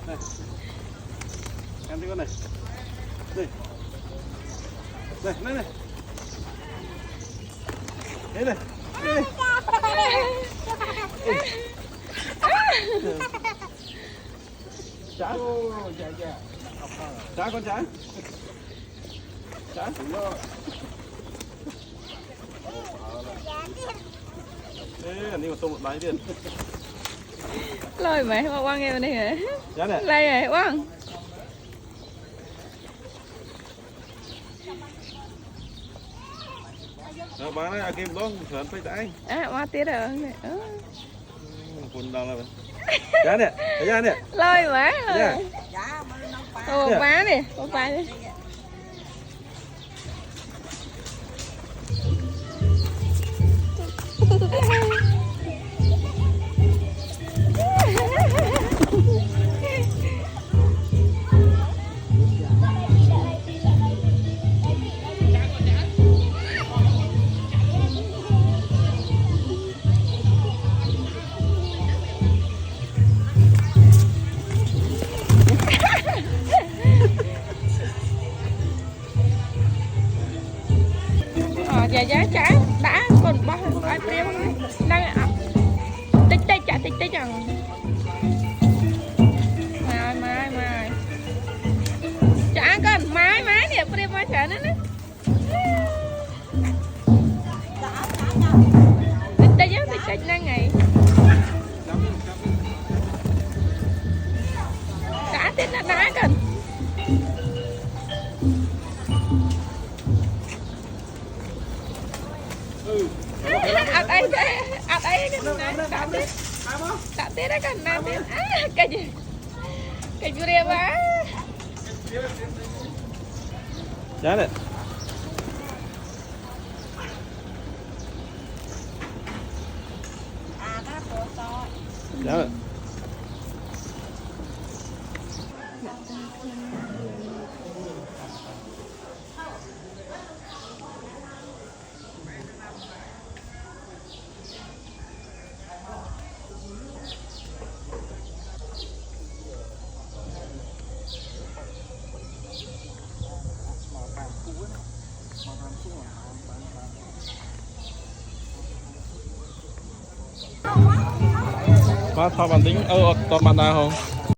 Này. Em thấy con này. Đây. Đây, này này. Đây này. Đây. Chả. Chả con chả. Chả. Ê, anh đi mà tôm một đáy tiền. Lôi mẹ qua quăng em đi hả? Chả này. Lây rồi quăng. Bán này kim đó, sớm phải đáy. Qua tiết rồi. Quần đau là chả nè, thấy ra nè. Lôi mẹ Dạ. ơi. Ô má đi, ô má đi. Dạ giá trả đã còn bao ai priêm đang tích tích trả tích tích rằng mai trả cần mai nè priêm mai trả nữa tích tích năng ngày trả tích là đá cần ở đây tết đó cần nam tết cái gì rìa quá Chả này. Chả này. Có thao bản tính toàn bản nào không?